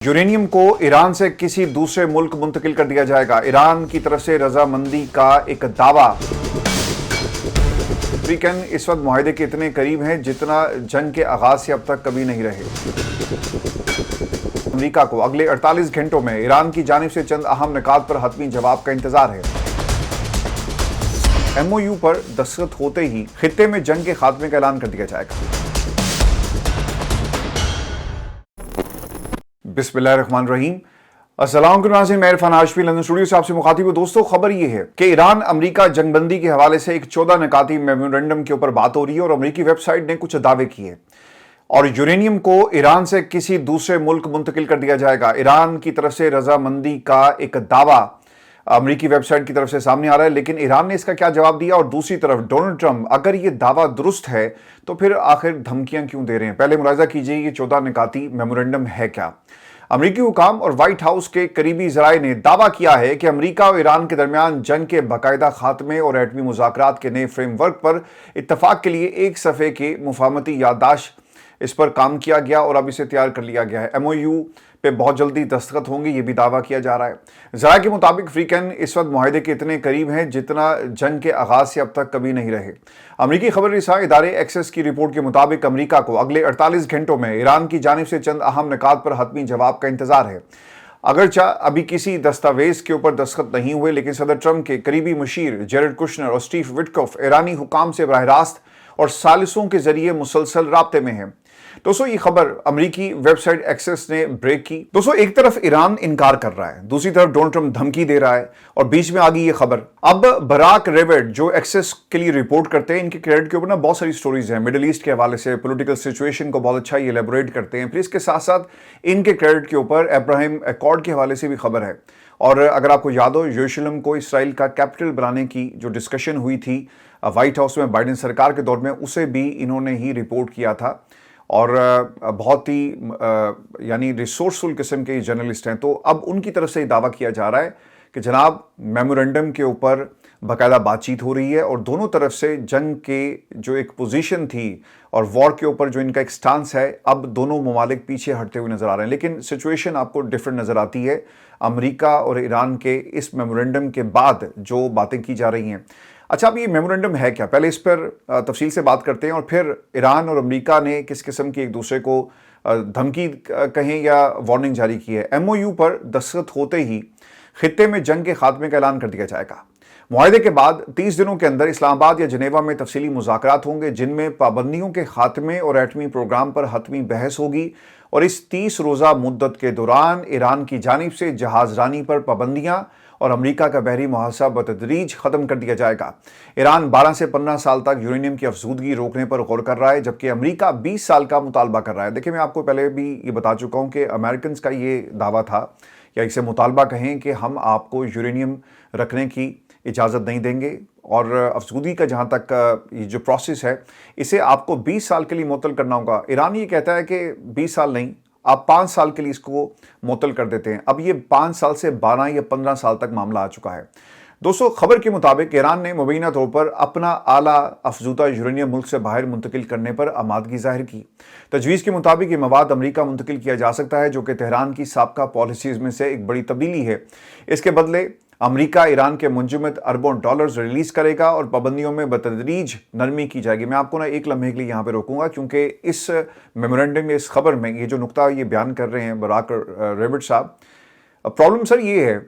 Uranium को Iran से किसी दूसरे मुल्क मुंतकिल कर दिया जाएगा। ईरान की तरफ से रजामंदी का एक दावा। अमेरिकन इस वक्त मुआहदे के इतने करीब हैं जितना जंग के आगाज से अब तक कभी नहीं रहे। अमेरिका को अगले 48 घंटों में ईरान की जानिब से चंद अहम निकात पर हतमी जवाब का इंतजार है। MOU पर दस्तखत होते ही खित्ते में जंग के खात्मे का ऐलान कर दिया जाएगा। बिस्मिल्लाहिर्रहमानिर्रहीम। अस्सलाम वालेकुम, मैं इरफान हाशमी लंदन स्टूडियो से आपसे मुखातिब हूं। दोस्तों, खबर ये है कि ईरान अमेरिका जंगबंदी के हवाले से एक 14 निकाती मेमोरेंडम के ऊपर बात हो रही है और अमेरिकी वेबसाइट ने कुछ दावे किए और यूरेनियम को ईरान से किसी दूसरे मुल्क मुंतकिल कर दिया जाएगा। ईरान की तरफ से रजामंदी का एक दावा अमेरिकी वेबसाइट की तरफ से सामने आ रहा है, लेकिन ईरान ने इसका क्या जवाब दिया? और दूसरी तरफ डोनाल्ड ट्रंप अगर ये दावा दुरुस्त है तो फिर आखिर धमकियां क्यों दे रहे हैं? पहले मुलाहिजा कीजिए ये 14 निकाती मेमोरेंडम है क्या। अमेरिकी हुकाम और व्हाइट हाउस के करीबी जराए ने दावा किया है कि अमेरिका और ईरान के दरमियान जंग के बाकायदा खात्मे और एटमी मुज़ाकरात के नए फ्रेमवर्क पर इत्तफाक के लिए एक सफ़े के मुफाहमती याददाश्त इस पर काम किया गया और अब इसे तैयार कर लिया गया है। MOU पे बहुत जल्दी दस्तखत होंगे, ये भी दावा किया जा रहा है। ज़राए के मुताबिक अफ्रीकन इस वक्त मुआहदे के इतने करीब हैं जितना जंग के आगाज से अब तक कभी नहीं रहे। अमेरिकी खबर रिसा इदारे एक्सेस की रिपोर्ट के मुताबिक अमेरिका को अगले 48 घंटों में ईरान की जानिब से चंद अहम निकात पर हतमी जवाब का इंतजार है। अगरचा अभी किसी दस्तावेज के ऊपर दस्तखत नहीं हुए, लेकिन सदर ट्रंप के करीबी मुशीर जेरेड कुशनर और स्टीव विटकॉफ ईरानी हुकाम से बराह रास्त और सालिसों के जरिए मुसलसल राब्ते में हैं। दोस्तों, ये खबर अमेरिकी वेबसाइट एक्सेस ने ब्रेक की। दोस्तों, एक तरफ ईरान इनकार कर रहा है, दूसरी तरफ डोनाल्ड ट्रंप धमकी दे रहा है और बीच में आ गई ये खबर। अब बराक रेवेट जो एक्सेस के लिए रिपोर्ट करते हैं, इनके क्रेडिट के ऊपर ना बहुत सारी स्टोरीज हैं मिडिल ईस्ट के हवाले से, पॉलिटिकल सिचुएशन को बहुत अच्छा ये एलेबोरेट करते हैं। फिर इसके साथ साथ इनके क्रेडिट के ऊपर अब्राहम अकॉर्ड के हवाले से भी खबर है। और अगर आपको याद हो, यरूशलेम को इसराइल का कैपिटल बनाने की जो डिस्कशन हुई थी व्हाइट हाउस में बाइडेन सरकार के दौर में, उसे भी इन्होंने ही रिपोर्ट किया था और बहुत ही यानी रिसोर्सफुल किस्म के जर्नलिस्ट हैं। तो अब उनकी तरफ से दावा किया जा रहा है कि जनाब मेमोरेंडम के ऊपर बाकायदा बातचीत हो रही है और दोनों तरफ से जंग के जो एक पोजीशन थी और वॉर के ऊपर जो इनका एक स्टांस है, अब दोनों ममालिक पीछे हटते हुए नजर आ रहे हैं। लेकिन सिचुएशन आपको डिफरेंट नजर आती है अमेरिका और ईरान के इस मेमोरेंडम के बाद जो बातें की जा रही हैं। अच्छा, अब ये मेमोरेंडम है क्या? पहले इस पर तफसील से बात करते हैं और फिर ईरान और अमेरिका ने किस किस्म की एक दूसरे को धमकी कहें या वार्निंग जारी की है। MOU पर दस्तखत होते ही खित्ते में जंग के खात्मे का ऐलान कर दिया जाएगा। मुआहदे के बाद 30 दिनों के अंदर इस्लामाबाद या जनेवा में तफसीली मुज़ाकरात होंगे जिनमें पाबंदियों के खात्मे और एटमी प्रोग्राम पर हतमी बहस होगी और इस 30 रोज़ा मुद्दत के दौरान ईरान की जानिब से जहाज़रानी पर पाबंदियाँ और अमेरिका का बहरी मुहासा बतदरीज ख़त्म कर दिया जाएगा। ईरान 12 से 15 साल तक यूरेनियम की अफजूदगी रोकने पर गौर कर रहा है, जबकि अमेरिका 20 साल का मुतालबा कर रहा है। देखिए, मैं आपको पहले भी ये बता चुका हूँ कि अमेरिकन का ये दावा था या इसे मुतालबा कहें कि हम आपको यूरेनियम रखने की इजाज़त नहीं देंगे और अफजूदगी का जहाँ तक ये जो प्रोसेस है इसे आपको 20 साल के लिए मुअत्तल करना होगा। ईरान ये कहता है कि 20 साल नहीं, आप 5 साल के लिए इसको मुअत्तल कर देते हैं। अब ये 5 साल से 12 या 15 साल तक मामला आ चुका है। दोस्तों, खबर के मुताबिक ईरान ने मुबैना तौर पर अपना आला अफजूदा यूरेनियम मुल्क से बाहर मुंतकिल करने पर आमादगी जाहिर की। तजवीज़ के मुताबिक ये मवाद अमेरिका मुंतकिल किया जा सकता है, जो कि तेहरान की साबका पॉलिसीज़ में से एक बड़ी तब्दीली है। इसके बदले अमेरिका ईरान के मुंजमद अरबों डॉलर्स रिलीज़ करेगा और पाबंदियों में बतदरीज नरमी की जाएगी। मैं आपको ना एक लम्हे के लिए यहाँ पे रोकूंगा, क्योंकि इस मेमोरेंडम में, इस खबर में ये जो नुक्ता ये बयान कर रहे हैं बराक रेवेट साहब, प्रॉब्लम सर ये है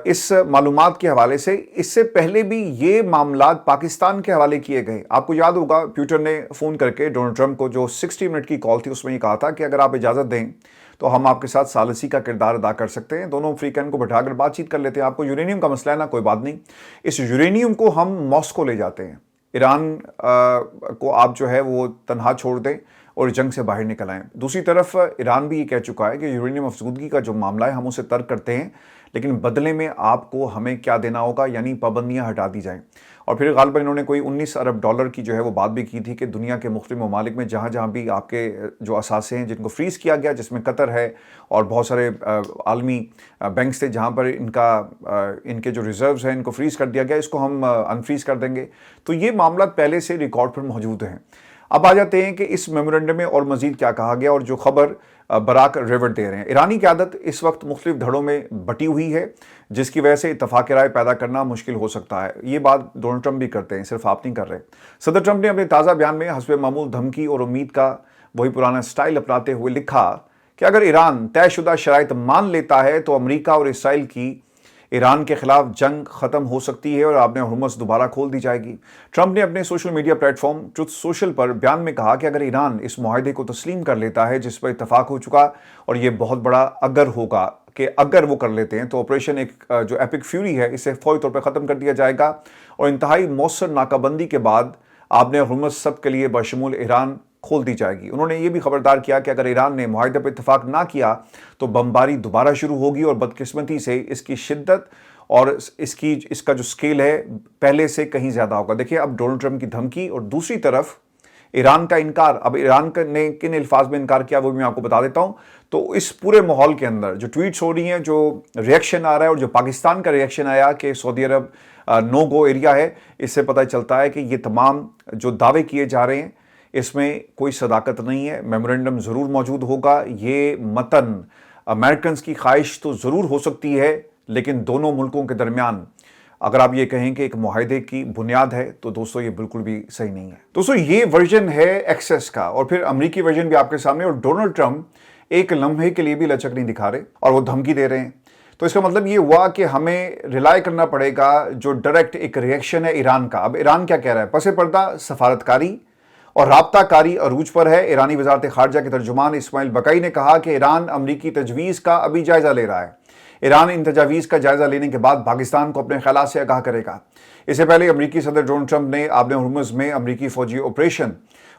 इस मालूमात के हवाले से, इससे पहले भी ये मामलात पाकिस्तान के हवाले किए गए। आपको याद होगा, ट्विटर ने फ़ोन करके डोनाल्ड ट्रंप को जो 60 मिनट की कॉल थी उसमें ये कहा था कि अगर आप इजाज़त दें तो हम आपके साथ सालिसी का किरदार अदा कर सकते हैं, दोनों अफ्रीकन को बैठाकर बातचीत कर लेते हैं। आपको यूरेनियम का मसला है ना, कोई बात नहीं, इस यूरेनियम को हम मॉस्को ले जाते हैं, ईरान को आप जो है वो तनहा छोड़ दें और जंग से बाहर निकल आएँ। दूसरी तरफ ईरान भी ये कह चुका है कि यूरेनियम अफजूदगी का जो मामला है हम उसे तर्क करते हैं, लेकिन बदले में आपको हमें क्या देना होगा, यानी पाबंदियाँ हटा दी जाएँ। और फिर गालिबन इन्होंने कोई 19 अरब डॉलर की जो है वो बात भी की थी कि दुनिया के मुख्तलिफ ममालिक में जहाँ जहाँ भी आपके जो असासे हैं जिनको फ्रीज़ किया गया, जिसमें कतर है और बहुत सारे आलमी बैंक्स थे जहाँ पर इनके जो रिज़र्व्स हैं इनको फ्रीज़ कर दिया गया, इसको हम अनफ्रीज़ कर देंगे। तो ये मामला पहले से रिकॉर्ड पर मौजूद हैं। अब आ जाते हैं कि इस मेमोरेंडम में और मज़ीद क्या कहा गया और जो खबर बराक रिवर्ट दे रहे हैं। ईरानी क़यादत इस वक्त मुख्तलिफ धड़ों में बटी हुई है, जिसकी वजह से इत्तफाक़ राय पैदा करना मुश्किल हो सकता है। ये बात डोनाल्ड ट्रंप भी करते हैं, सिर्फ आप नहीं कर रहे। सदर ट्रंप ने अपने ताज़ा बयान में हस्बे मामूल धमकी और उम्मीद का वही पुराना स्टाइल अपनाते हुए लिखा कि अगर ईरान तयशुदा शराइत मान लेता है तो अमेरिका और इसराइल की ईरान के खिलाफ जंग खत्म हो सकती है और आबने हुर्मुज़ दोबारा खोल दी जाएगी। ट्रंप ने अपने social media platform truth social पर बयान में कहा कि अगर ईरान इस मुआहदे को तस्लीम कर लेता है जिस पर इत्तफाक हो चुका, और ये बहुत बड़ा अगर होगा कि अगर वो कर लेते हैं तो ऑपरेशन एक जो एपिक फ्यूरी है इसे फौरी तौर पर ख़त्म कर दिया जाएगा और इंतहाई मौसर नाकाबंदी के बाद आबने हुर्मुज़ सब के लिए बशमूल ईरान खोल दी जाएगी। उन्होंने ये भी खबरदार किया कि अगर ईरान ने मुआहदे पर इत्तफाक ना किया तो बमबारी दोबारा शुरू होगी और बदकिस्मती से इसकी शिद्दत और इसका जो स्केल है पहले से कहीं ज़्यादा होगा। देखिए, अब डोनाल्ड ट्रंप की धमकी और दूसरी तरफ ईरान का इनकार। अब ईरान ने किन अल्फाज में इनकार किया वो भी मैं आपको बता देता हूँ। तो इस पूरे माहौल के अंदर जो ट्वीट्स हो रही हैं, जो रिएक्शन आ रहा है और जो पाकिस्तान का रिएक्शन आया कि सऊदी अरब नो गो एरिया है, इससे पता चलता है कि ये तमाम जो दावे किए जा रहे हैं इसमें कोई सदाकत नहीं है। मेमोरेंडम ज़रूर मौजूद होगा। ये मतन अमेरिकन की ख्वाहिश तो ज़रूर हो सकती है, लेकिन दोनों मुल्कों के दरमियान अगर आप ये कहें कि एक मुआहदे की बुनियाद है तो दोस्तों ये बिल्कुल भी सही नहीं है। दोस्तों, ये वर्जन है एक्सेस का और फिर अमेरिकी वर्जन भी आपके सामने। और डोनाल्ड ट्रंप एक लम्हे के लिए भी लचक नहीं दिखा रहे और वो धमकी दे रहे हैं। तो इसका मतलब ये हुआ कि हमें रिलाय करना पड़ेगा जो डायरेक्ट एक रिएक्शन है ईरान का। अब ईरान क्या कह रहा है? पसे पर्दा सफारतकारी और राब्ताकारी अरूज पर है। ईरानी वजारत खारजा के तर्जुमान इस्माइल बकाई ने कहा कि ईरान अमरीकी तजवीज़ का अभी जायजा ले रहा है। ईरान इन तजावीज़ का जायजा लेने के बाद पाकिस्तान को अपने ख्यालात से आगाह करेगा। इससे पहले अमरीकी सदर डोनाल्ड ट्रंप ने आबने हुर्मुज़ में अमरीकी फौजी ऑपरेशन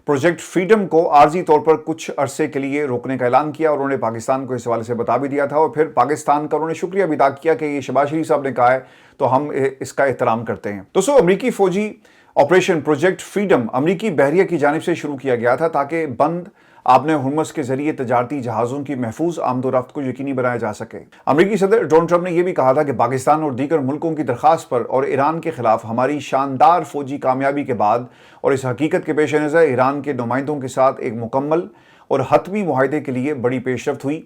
प्रोजेक्ट फ्रीडम को आर्जी तौर पर कुछ अरसे के लिए रोकने का ऐलान किया और उन्होंने पाकिस्तान को इस हवाले से बता भी दिया था। और फिर पाकिस्तान का उन्होंने शुक्रिया भी अदा किया कि ये शहबाज शरीफ साहब ने कहा है तो हम इसका एहतराम करते हैं। दोस्तों, अमरीकी फौजी ऑपरेशन प्रोजेक्ट फ्रीडम अमरीकी बहरिया की जानिब से शुरू किया गया था ताकि बंद आबने हुर्मुज़ के जरिए तजारती जहाज़ों की महफूज आमदोरफ्त को यकीनी बनाया जा सके। अमरीकी सदर डोनाल्ड ट्रंप ने यह भी कहा था कि पाकिस्तान और दीगर मुल्कों की दरख्वास्त पर और ईरान के खिलाफ हमारी शानदार फौजी कामयाबी के बाद और इस हकीकत के पेश नज़र ईरान के नुमाइंदों के साथ एक मुकम्मल और हतमी मुआहदे के लिए बड़ी पेशरफ्त हुई।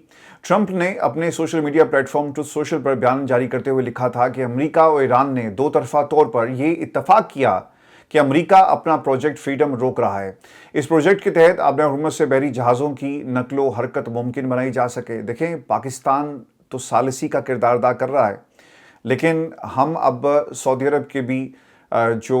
ट्रंप ने अपने social media platform truth social पर बयान जारी करते हुए लिखा था कि अमरीका और ईरान ने दो तरफा तौर पर यह इत्तफाक किया कि अमेरिका अपना प्रोजेक्ट फ्रीडम रोक रहा है। इस प्रोजेक्ट के तहत आबने हुर्मुज़ से बहरी जहाज़ों की नकलो हरकत मुमकिन बनाई जा सके। देखें, पाकिस्तान तो सालिसी का किरदार अदा कर रहा है, लेकिन हम अब सऊदी अरब के भी जो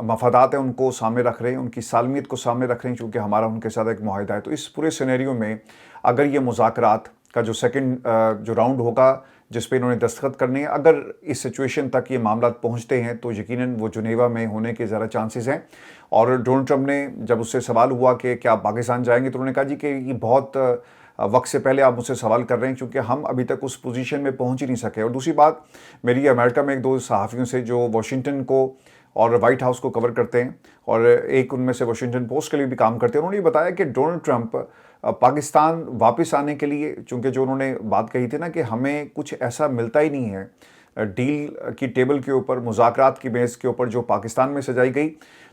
मफादात हैं उनको सामने रख रहे हैं, उनकी सालमियत को सामने रख रहे हैं, क्योंकि हमारा उनके साथ एक मुआहदा है। तो इस पूरे सिनेरियो में अगर ये मुज़ाकरात का जो सेकंड जो राउंड होगा जिस पे इन्होंने दस्तखत करने हैं, अगर इस सिचुएशन तक ये मामला पहुंचते हैं तो यकीनन वो जुनेवा में होने के ज़रा चांसेस हैं। और डोनाल्ड ट्रंप ने जब उससे सवाल हुआ कि क्या आप पाकिस्तान जाएंगे, तो उन्होंने कहा जी कि ये बहुत वक्त से पहले आप मुझसे सवाल कर रहे हैं, क्योंकि हम अभी तक उस पोजीशन में पहुंच ही नहीं सके। और दूसरी बात, मेरी अमेरिका में एक दो सहाफ़ियों से जो वाशिंगटन को और वाइट हाउस को कवर करते हैं और एक उनमें से वाशिंगटन पोस्ट के लिए भी काम करते हैं, उन्होंने बताया कि डोनाल्ड ट्रंप पाकिस्तान वापस आने के लिए, चूँकि जो उन्होंने बात कही थी ना कि हमें कुछ ऐसा मिलता ही नहीं है डील की टेबल के ऊपर, मुज़ाकरात की बेस के ऊपर जो पाकिस्तान में सजाई गई,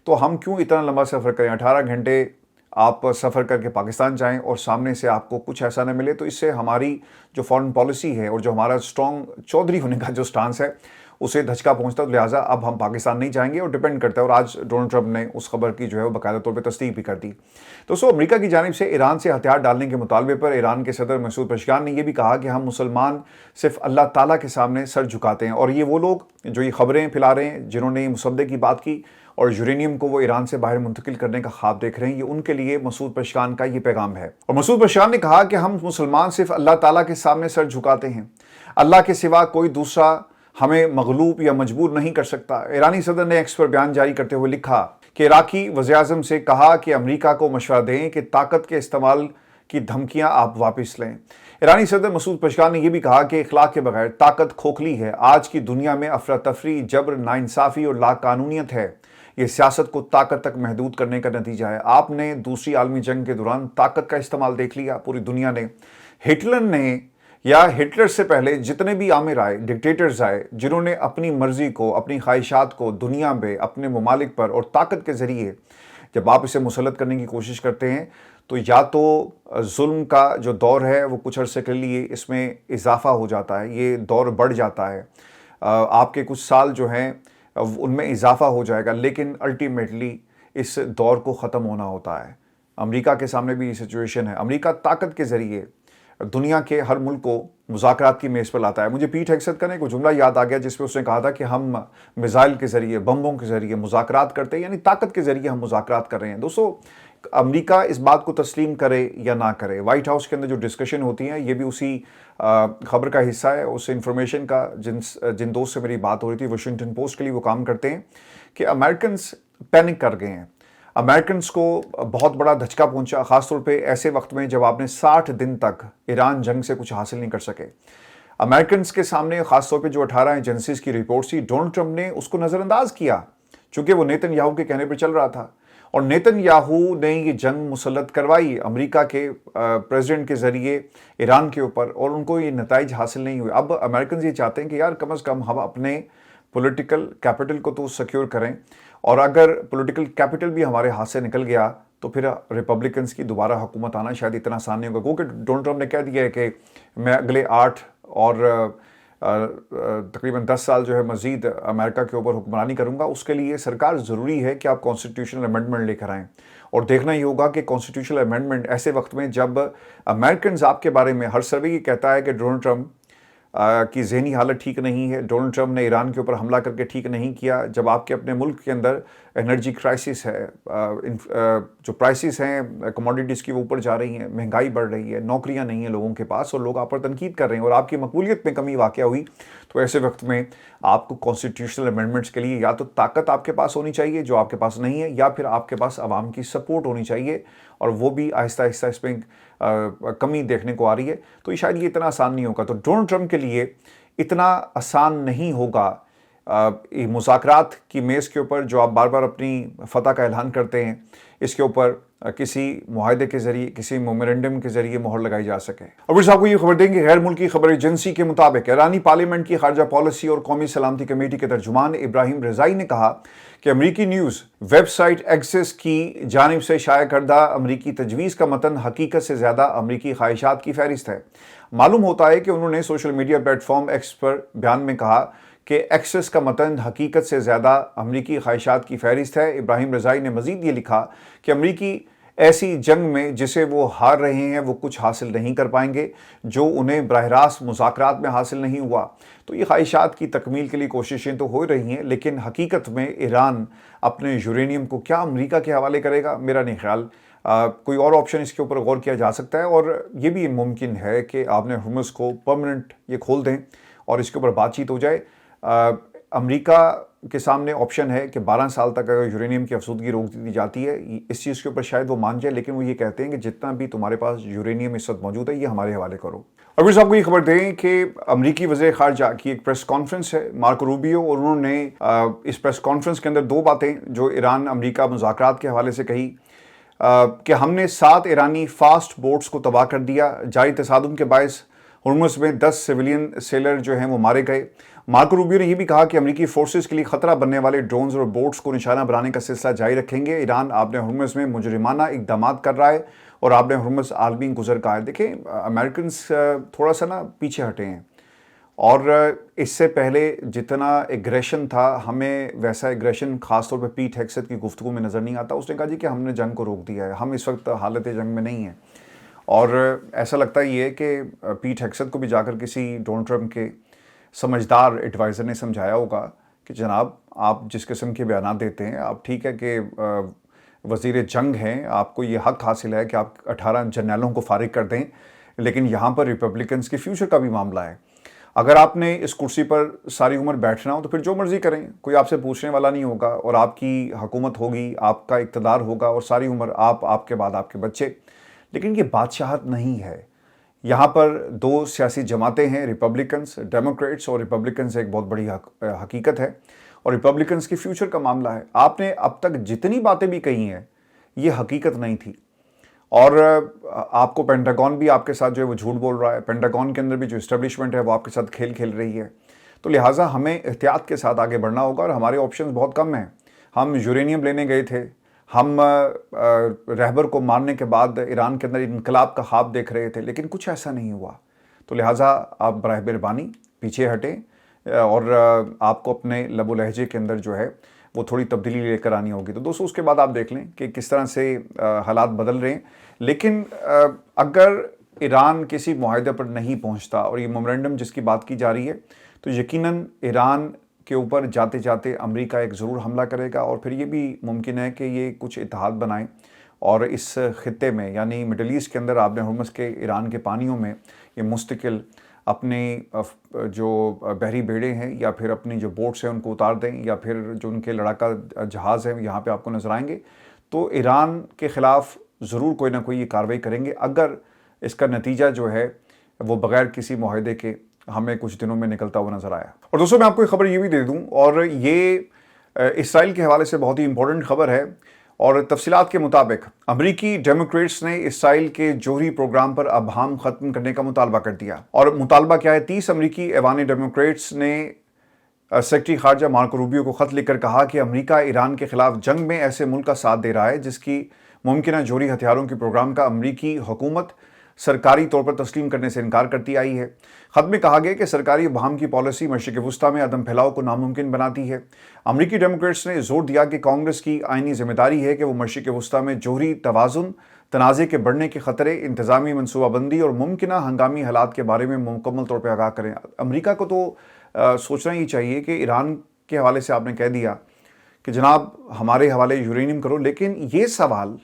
तो हम क्यों इतना लंबा सफ़र करें। 18 घंटे आप सफ़र करके पाकिस्तान जाएं और सामने से आपको कुछ ऐसा न मिले, तो इससे हमारी जो फॉरेन पॉलिसी है और जो हमारा स्ट्रॉन्ग चौधरी होने का जो स्टांस है उसे धचका पहुंचता। तो लिहाजा अब हम पाकिस्तान नहीं जाएंगे और डिपेंड करता है। और आज डोनाल्ड ट्रंप ने उस खबर की जो है वो बाकायदा तौर पर तस्दीक भी कर दी। दोस्तों, अमेरिका की जानिब से ईरान से हथियार डालने के मुतालबे पर ईरान के सदर मसूद पेशेश्कियान ने यह भी कहा कि हम मुसलमान सिर्फ अल्लाह ताला के सामने सर झुकाते हैं। और ये वो लोग जो ये खबरें फैला रहे हैं, जिन्होंने मुसद्दे की बात की और यूरेनियम को वो ईरान से बाहर मुंतकिल करने का ख्वाब देख रहे हैं, ये उनके लिए मसूद पेशेश्कियान का ये पैगाम है। और मसूद पेशेश्कियान ने कहा कि हम मुसलमान सिर्फ अल्लाह ताला के सामने सर झुकाते हैं, अल्लाह के सिवा कोई दूसरा हमें मगलूब या मजबूर नहीं कर सकता। ईरानी सदर ने एक्स पर बयान जारी करते हुए लिखा कि इराकी वज़ीर-ए-आज़म से कहा कि अमेरिका को मशवरा दें कि ताकत के इस्तेमाल की धमकियां आप वापस लें। ईरानी सदर मसूद पेशेश्कियान ने यह भी कहा कि इखलाक के बगैर ताकत खोखली है। आज की दुनिया में अफरा तफरी, जबर, नाइंसाफ़ी और लाकानूनियत है। ये सियासत को ताकत तक महदूद करने का नतीजा है। आपने दूसरी आलमी जंग के दौरान ताकत का इस्तेमाल देख लिया पूरी दुनिया ने। हिटलर ने या हिटलर से पहले जितने भी आमिर आए, डिक्टेटर्स आए, जिन्होंने अपनी मर्जी को, अपनी ख्वाहिशात को दुनिया में, अपने ममालिक पर और ताकत के ज़रिए جب آپ اسے مسلط کرنے کی کوشش کرتے ہیں تو یا تو ظلم کا جو دور ہے وہ کچھ عرصے کے لیے اس میں اضافہ ہو جاتا ہے، یہ دور بڑھ جاتا ہے، آپ کے کچھ سال جو ہیں ان میں اضافہ ہو جائے گا، لیکن الٹیمیٹلی اس دور کو ختم ہونا ہوتا ہے۔ امریکہ کے سامنے بھی یہ سچویشن ہے۔ امریکہ طاقت کے ذریعے دنیا کے ہر ملک کو مذاکرات کی میز پر لاتا ہے۔ مجھے پیٹ ہیگسٹ کا ایک جملہ یاد آ گیا جس میں اس نے کہا تھا کہ ہم میزائل کے ذریعے، بمبوں کے ذریعے مذاکرات کرتے ہیں، یعنی طاقت کے ذریعے ہم مذاکرات کر رہے ہیں۔ دوستو، امریکہ اس بات کو تسلیم کرے یا نہ کرے، وائٹ ہاؤس کے اندر جو ڈسکشن ہوتی ہیں یہ بھی اسی خبر کا حصہ ہے، اس انفارمیشن کا جن دوست سے میری بات ہو رہی تھی واشنگٹن پوسٹ کے لیے وہ کام کرتے ہیں، کہ امریکنز پینک کر گئے ہیں۔ امریکنز کو بہت بڑا دھچکا پہنچا، خاص طور پہ ایسے وقت میں جب آپ نے 60 دن تک ایران جنگ سے کچھ حاصل نہیں کر سکے۔ امریکنز کے سامنے خاص طور پہ جو 18 ایجنسیز کی رپورٹ تھی، ڈونلڈ ٹرمپ نے اس کو نظر انداز کیا چونکہ وہ نیتن یاہو کے کہنے پہ چل رہا تھا، اور نیتن یاہو نے یہ جنگ مسلط کروائی امریکہ کے پریزیڈنٹ کے ذریعے ایران کے اوپر، اور ان کو یہ نتائج حاصل نہیں ہوئے۔ اب امریکنز یہ چاہتے ہیں کہ یار کم از کم ہم اپنے پولیٹیکل کیپٹل کو تو سیکیور کریں، اور اگر پولیٹیکل کیپٹل بھی ہمارے ہاتھ سے نکل گیا تو پھر ریپبلکنز کی دوبارہ حکومت آنا شاید اتنا آسان نہیں ہوگا، کیونکہ ڈونلڈ ٹرمپ نے کہہ دیا ہے کہ میں اگلے 8 اور تقریباً 10 سال جو ہے مزید امریکہ کے اوپر حکمرانی کروں گا۔ اس کے لیے سرکار ضروری ہے کہ آپ کانسٹیٹیوشنل امینڈمنٹ لے کر آئیں، اور دیکھنا ہی ہوگا کہ کانسٹیٹیوشنل امینڈمنٹ ایسے وقت میں جب امریکنز آپ کے بارے میں ہر سروے یہ کہتا ہے کہ ڈونلڈ ٹرمپ کی ذہنی حالت ٹھیک نہیں ہے، ڈونلڈ ٹرمپ نے ایران کے اوپر حملہ کر کے ٹھیک نہیں کیا، جب آپ کے اپنے ملک کے اندر انرجی کرائسس ہے، جو پرائسز ہیں کموڈیٹیز کی وہ اوپر جا رہی ہیں، مہنگائی بڑھ رہی ہے، نوکریاں نہیں ہیں لوگوں کے پاس، اور لوگ آپ پر تنقید کر رہے ہیں، اور آپ کی مقبولیت میں کمی واقع ہوئی، تو ایسے وقت میں آپ کو کانسٹیٹیوشنل امینڈمنٹس کے لیے یا تو طاقت آپ کے پاس ہونی چاہیے جو آپ کے پاس نہیں ہے، یا پھر آپ کے پاس عوام کی سپورٹ ہونی چاہیے، اور وہ بھی آہستہ آہستہ اس میں کمی دیکھنے کو آ رہی ہے۔ تو یہ شاید یہ اتنا آسان نہیں ہوگا، تو ڈونلڈ ٹرمپ کے لیے اتنا آسان نہیں ہوگا مذاکرات کی میز کے اوپر جو آپ بار بار اپنی فتح کا اعلان کرتے ہیں، اس کے اوپر کسی معاہدے کے ذریعے، کسی میمورنڈم کے ذریعے مہر لگائی جا سکے۔ اور پھر آپ کو یہ خبر دیں گے، غیر ملکی خبر ایجنسی کے مطابق ایرانی پارلیمنٹ کی خارجہ پالیسی اور قومی سلامتی کمیٹی کے ترجمان ابراہیم رضائی نے کہا کہ امریکی نیوز ویب سائٹ ایکسس کی جانب سے شائع کردہ امریکی تجویز کا متن حقیقت سے زیادہ امریکی خواہشات کی فہرست ہے۔ معلوم ہوتا ہے کہ انہوں نے سوشل میڈیا پلیٹ فارم ایکس پر بیان میں کہا کہ ایکسس کا متن حقیقت سے زیادہ امریکی خواہشات کی فہرست ہے۔ ابراہیم رضائی نے مزید یہ لکھا کہ امریکی ایسی جنگ میں جسے وہ ہار رہے ہیں وہ کچھ حاصل نہیں کر پائیں گے جو انہیں براہ راست مذاکرات میں حاصل نہیں ہوا۔ تو یہ خواہشات کی تکمیل کے لیے کوششیں تو ہو رہی ہیں، لیکن حقیقت میں ایران اپنے یورینیم کو کیا امریکہ کے حوالے کرے گا؟ میرا نہیں خیال۔ کوئی اور آپشن اس کے اوپر غور کیا جا سکتا ہے، اور یہ بھی ممکن ہے کہ آپ نے ہرمز کو پرماننٹ یہ کھول دیں اور اس کے اوپر بات چیت ہو جائے۔ امریکہ کے سامنے آپشن ہے کہ 12 سال تک اگر یورینیم کی افزودگی روک دی جاتی ہے، اس چیز کے اوپر شاید وہ مان جائے، لیکن وہ یہ کہتے ہیں کہ جتنا بھی تمہارے پاس یورینیم اس وقت موجود ہے یہ ہمارے حوالے کرو۔ اور پھر آپ کو یہ خبر دیں کہ امریکی وزیر خارجہ کی ایک پریس کانفرنس ہے، مارکو روبیو، اور انہوں نے اس پریس کانفرنس کے اندر 2 باتیں جو ایران امریکہ مذاکرات کے حوالے سے کہی کہ ہم نے 7 ایرانی فاسٹ بوٹس کو تباہ کر دیا، جاری تصادم کے باعث ہرمز میں 10 سویلین سیلر جو ہیں وہ مارے گئے۔ مارکو روبیو نے یہ بھی کہا کہ امریکی فورسز کے لیے خطرہ بننے والے ڈرونز اور بوٹس کو نشانہ بنانے کا سلسلہ جاری رکھیں گے۔ ایران آپ نے ہرمز میں مجرمانہ اقدامات کر رہا ہے اور آپ نے ہرمز عالمی گزر کہا ہے۔ دیکھیں، امریکنز تھوڑا سا پیچھے ہٹے ہیں، اور اس سے پہلے جتنا ایگریشن تھا ہمیں ویسا ایگریشن خاص طور پہ پیٹ ہیگسٹ کی گفتگو میں نظر نہیں آتا۔ اس نے کہا جی کہ ہم نے جنگ کو روک دیا ہے، ہم اس وقت حالت جنگ میں نہیں ہیں، اور ایسا لگتا ہی ہے کہ پیٹ ہیگسٹ کو بھی جا کر کسی ڈونلڈ ٹرمپ کے سمجھدار ایڈوائزر نے سمجھایا ہوگا کہ جناب آپ جس قسم کے بیانات دیتے ہیں، آپ ٹھیک ہے کہ وزیر جنگ ہیں، آپ کو یہ حق حاصل ہے کہ آپ 18 جرنیلوں کو فارغ کر دیں، لیکن یہاں پر ریپبلکنز کے فیوچر کا بھی معاملہ ہے۔ اگر آپ نے اس کرسی پر ساری عمر بیٹھنا ہو تو پھر جو مرضی کریں، کوئی آپ سے پوچھنے والا نہیں ہوگا، اور آپ کی حکومت ہوگی، آپ کا اقتدار ہوگا، اور ساری عمر آپ کے بعد آپ کے بچے۔ لیکن یہ بادشاہت نہیں ہے۔ یہاں پر 2 سیاسی جماعتیں ہیں، ریپبلکنز، ڈیموکریٹس، اور ریپبلکنز ایک بہت بڑی حقیقت ہے، اور ریپبلکنز کی فیوچر کا معاملہ ہے۔ آپ نے اب تک جتنی باتیں بھی کہی ہیں یہ حقیقت نہیں تھی، اور آپ کو پینٹاگون بھی آپ کے ساتھ جو ہے وہ جھوٹ بول رہا ہے، پینٹاگون کے اندر بھی جو اسٹیبلشمنٹ ہے وہ آپ کے ساتھ کھیل رہی ہے۔ تو لہٰذا ہمیں احتیاط کے ساتھ آگے بڑھنا ہوگا، اور ہمارے آپشنز بہت کم ہیں۔ ہم یورینیم لینے گئے تھے، ہم رہبر کو مارنے کے بعد ایران کے اندر انقلاب کا خواب دیکھ رہے تھے، لیکن کچھ ایسا نہیں ہوا. تو لہٰذا آپ براہ مہربانی پیچھے ہٹیں اور آپ کو اپنے لب و لہجے کے اندر جو ہے وہ تھوڑی تبدیلی لے کر آنی ہوگی. تو دوستو اس کے بعد آپ دیکھ لیں کہ کس طرح سے حالات بدل رہے ہیں. لیکن اگر ایران کسی معاہدے پر نہیں پہنچتا اور یہ میمورنڈم جس کی بات کی جا رہی ہے تو یقیناً ایران کے اوپر جاتے جاتے امریکہ ایک ضرور حملہ کرے گا، اور پھر یہ بھی ممکن ہے کہ یہ کچھ اتحاد بنائیں اور اس خطے میں یعنی مڈل ایسٹ کے اندر آبِ ہرمز کے ایران کے پانیوں میں یہ مستقل اپنے جو بحری بیڑے ہیں یا پھر اپنی جو بوٹس ہیں ان کو اتار دیں، یا پھر جو ان کے لڑاکا جہاز ہیں یہاں پہ آپ کو نظر آئیں گے. تو ایران کے خلاف ضرور کوئی نہ کوئی یہ کارروائی کریں گے اگر اس کا نتیجہ جو ہے وہ بغیر کسی معاہدے کے ہمیں کچھ دنوں میں نکلتا ہوا نظر آیا. اور دوستوں میں آپ کو ایک خبر یہ بھی دے دوں، اور یہ اسرائیل کے حوالے سے بہت ہی امپورٹنٹ خبر ہے. اور تفصیلات کے مطابق امریکی ڈیموکریٹس نے اسرائیل کے جوہری پروگرام پر ابہام ختم کرنے کا مطالبہ کر دیا. اور مطالبہ کیا ہے؟ 30 امریکی ایوان ڈیموکریٹس نے سیکرٹری خارجہ مارکو روبیو کو خط لکھ کر کہا کہ امریکہ ایران کے خلاف جنگ میں ایسے ملک کا ساتھ دے رہا ہے جس کی ممکنہ جوہری ہتھیاروں کے پروگرام کا امریکی حکومت سرکاری طور پر تسلیم کرنے سے انکار کرتی آئی ہے. خط میں کہا گیا کہ سرکاری ابہام کی پالیسی مشرق وسطیٰ میں عدم پھیلاؤ کو ناممکن بناتی ہے. امریکی ڈیموکریٹس نے زور دیا کہ کانگریس کی آئینی ذمہ داری ہے کہ وہ مشرق وسطیٰ میں جوہری توازن، تنازع کے بڑھنے کے خطرے، انتظامی منصوبہ بندی اور ممکنہ ہنگامی حالات کے بارے میں مکمل طور پہ آگاہ کریں. امریکہ کو تو سوچنا ہی چاہیے کہ ایران کے حوالے سے آپ نے کہہ دیا کہ جناب ہمارے حوالے یورینیم کرو، لیکن یہ سوال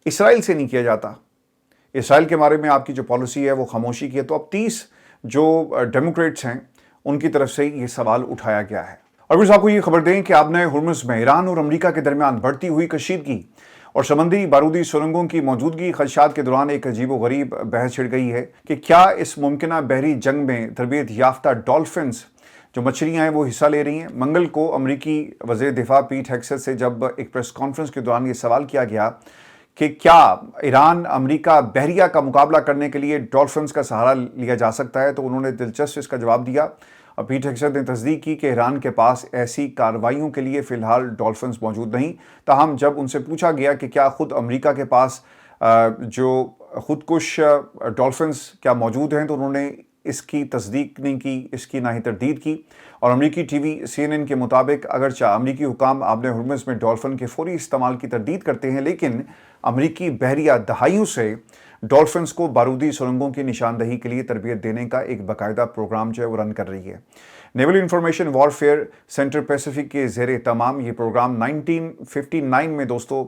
اسرائیل سے نہیں کیا جاتا. اسرائیل کے بارے میں آپ کی جو پالیسی ہے وہ خاموشی کی ہے. تو اب 30 جو ڈیموکریٹس ہیں ان کی طرف سے یہ سوال اٹھایا گیا ہے. اور پھر آپ کو یہ خبر دیں کہ آبِ ہرمز میں ایران اور امریکہ کے درمیان بڑھتی ہوئی کشیدگی اور سمندری بارودی سرنگوں کی موجودگی خدشات کے دوران ایک عجیب و غریب بحث چھڑ گئی ہے کہ کیا اس ممکنہ بحری جنگ میں تربیت یافتہ ڈالفنز جو مچھلیاں ہیں وہ حصہ لے رہی ہیں. منگل کو امریکی وزیر دفاع پیٹ ہیگسیت سے جب ایک پریس کانفرنس کے دوران یہ سوال کیا گیا کہ کیا ایران امریکہ بحریہ کا مقابلہ کرنے کے لیے ڈالفنز کا سہارا لیا جا سکتا ہے، تو انہوں نے دلچسپ اس کا جواب دیا. اور پیٹ ہیگسیت نے تصدیق کی کہ ایران کے پاس ایسی کارروائیوں کے لیے فی الحال ڈالفنز موجود نہیں. تاہم جب ان سے پوچھا گیا کہ کیا خود امریکہ کے پاس جو خودکش ڈالفنز کیا موجود ہیں، تو انہوں نے اس کی تصدیق نہیں کی، اس کی نہ ہی تردید کی. اور امریکی ٹی وی CNN کے مطابق اگرچہ امریکی حکام آبِ ہرمز میں ڈالفن کے فوری استعمال کی تردید کرتے ہیں، لیکن امریکی بحریہ دہائیوں سے ڈالفنز کو بارودی سرنگوں کی نشاندہی کے لیے تربیت دینے کا ایک باقاعدہ پروگرام جو ہے وہ رن کر رہی ہے. نیول انفارمیشن وارفیئر سینٹر پیسیفک کے زیر اہتمام یہ پروگرام 1959 میں دوستو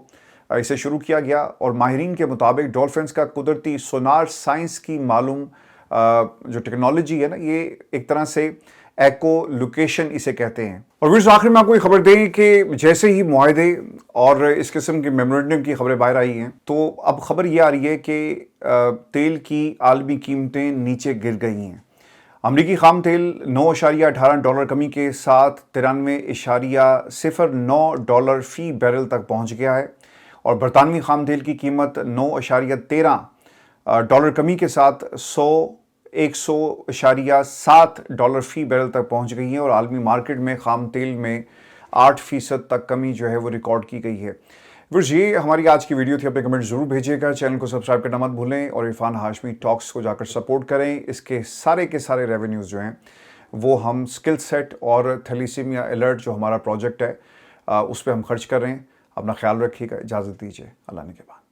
اسے شروع کیا گیا. اور ماہرین کے مطابق ڈالفنز کا قدرتی سونار سائنس کی معلوم جو ٹیکنالوجی ہے نا، یہ ایک طرح سے ایکو لوکیشن اسے کہتے ہیں. اور پھر آخر میں آپ کو یہ خبر دیں کہ جیسے ہی معاہدے اور اس قسم کے میمورنڈم کی خبریں باہر آئی ہیں تو اب خبر یہ آ رہی ہے کہ تیل کی عالمی قیمتیں نیچے گر گئی ہیں. امریکی خام تیل $9.18 کمی کے ساتھ $93.09 فی بیرل تک پہنچ گیا ہے. اور برطانوی خام تیل کی قیمت $9.13 کمی کے ساتھ $100.7 فی بیرل تک پہنچ گئی ہے. اور عالمی مارکیٹ میں خام تیل میں 8% تک کمی جو ہے وہ ریکارڈ کی گئی ہے. یہ ہماری آج کی ویڈیو تھی. اپنے کمنٹ ضرور بھیجیے گا، چینل کو سبسکرائب کرنا مت بھولیں اور عرفان ہاشمی ٹاکس کو جا کر سپورٹ کریں. اس کے سارے ریونیوز جو ہیں وہ ہم سکل سیٹ اور تھیلیسیمیا الرٹ جو ہمارا پروجیکٹ ہے اس پہ ہم خرچ کر رہے ہیں. اپنا خیال رکھیے گا، اجازت دیجیے، اللہ نے کے بعد.